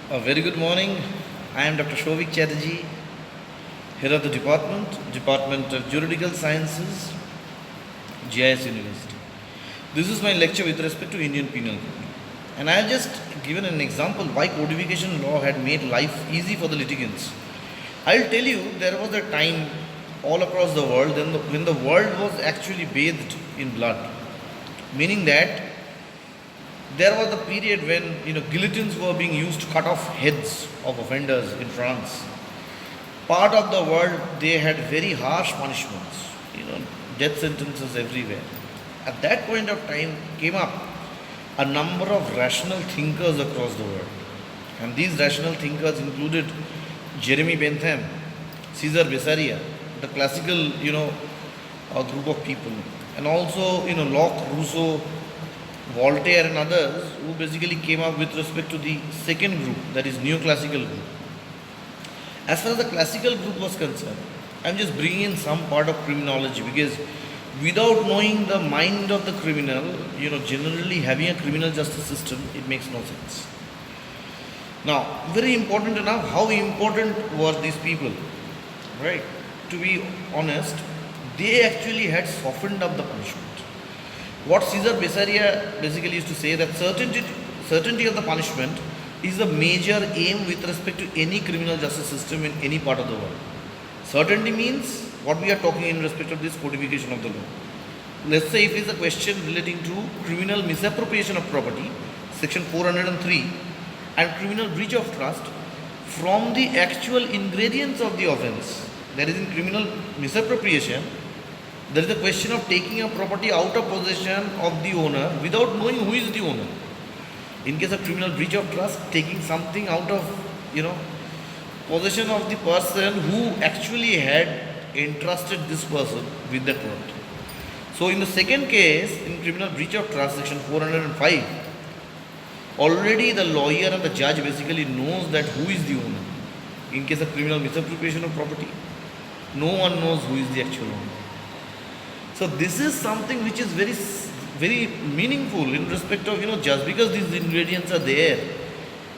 A very good morning. I am Dr. Shovik Chatterjee, head of the Department of Juridical Sciences, GIS University. This is my lecture with respect to Indian Penal Code. And I have just given an example why codification law had made life easy for the litigants. I'll tell you, there was a time all across the world when the world was actually bathed in blood, meaning that there was a period when guillotines were being used to cut off heads of offenders in France. Part of the world they had very harsh punishments, death sentences everywhere. At that point of time came up a number of rational thinkers across the world, and these rational thinkers included Jeremy Bentham, Cesar Besaria, the classical group of people, and also Locke, Rousseau, Voltaire and others who basically came up with respect to the second group, that is neoclassical group. As far as the classical group was concerned, I'm just bringing in some part of criminology because without knowing the mind of the criminal, generally having a criminal justice system, it makes no sense. Now, very important enough, how important were these people, right? To be honest, they actually had softened up the punishment. What Cesar Besaria basically used to say that certainty of the punishment is the major aim with respect to any criminal justice system in any part of the world. Certainty means what we are talking in respect of this codification of the law. Let's say if it is a question relating to criminal misappropriation of property, section 403, and criminal breach of trust, from the actual ingredients of the offence, that is in criminal misappropriation, there is a question of taking a property out of possession of the owner without knowing who is the owner. In case of criminal breach of trust, taking something out of, possession of the person who actually had entrusted this person with that property. So in the second case, in criminal breach of trust, section 405, already the lawyer and the judge basically knows that who is the owner. In case of criminal misappropriation of property, no one knows who is the actual owner. So this is something which is very meaningful in respect of, just because these ingredients are there,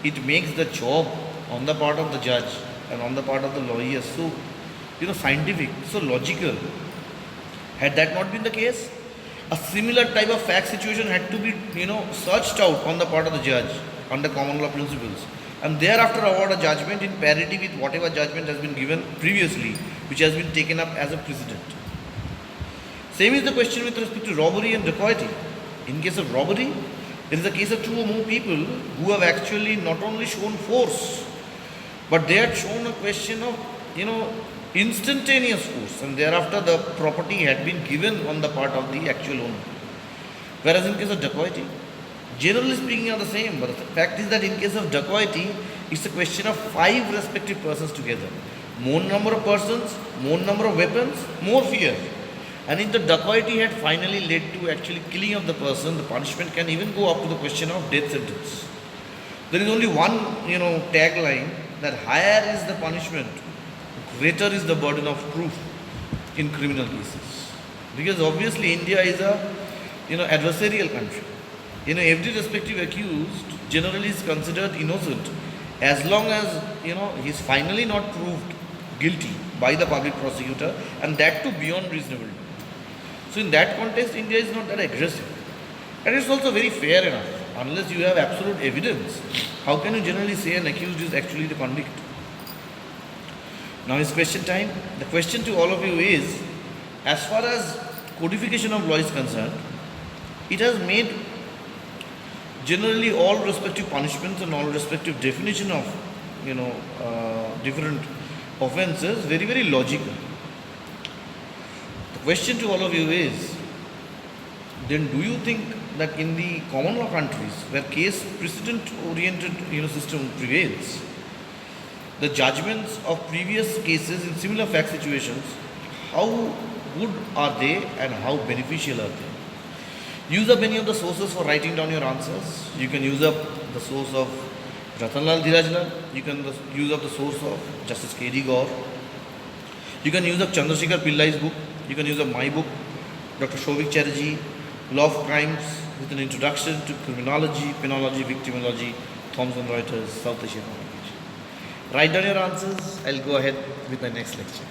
it makes the job on the part of the judge and on the part of the lawyer so, scientific, so logical. Had that not been the case, a similar type of fact situation had to be, searched out on the part of the judge under common law principles, and thereafter award a judgment in parity with whatever judgment has been given previously, which has been taken up as a precedent. Same is the question with respect to robbery and dacoity. In case of robbery, it is a case of two or more people who have actually not only shown force, but they had shown a question of, instantaneous force, and thereafter the property had been given on the part of the actual owner. Whereas in case of dacoity, generally speaking are the same, but the fact is that in case of dacoity, it's a question of 5 respective persons together. More number of persons, more number of weapons, more fear. And if the dacoity had finally led to actually killing of the person, the punishment can even go up to the question of death sentence. There is only one, tagline that higher is the punishment, greater is the burden of proof in criminal cases. Because obviously India is a, adversarial country. Every respective accused generally is considered innocent as long as, he is finally not proved guilty by the public prosecutor, and that too beyond reasonable doubt. So in that context, India is not that aggressive. And it's also very fair enough. Unless you have absolute evidence, how can you generally say an accused is actually the convict? Now it's question time. The question to all of you is, as far as codification of law is concerned, it has made generally all respective punishments and all respective definition of, different offences very, very logical. The question to all of you is, then do you think that in the common law countries where case precedent oriented system prevails, the judgments of previous cases in similar fact situations, how good are they and how beneficial are they? Use up any of the sources for writing down your answers. You can use up the source of Ratanlal Dhirajlal, you can use up the source of Justice K.D. Gaur, you can use up Chandrasekhar Pillai's book, you can use up my book, Dr. Shovik Chatterjee, Law of Crimes with an introduction to criminology, penology, victimology, Thomson Reuters, South Asia Communication. Write down your answers. I'll go ahead with my next lecture.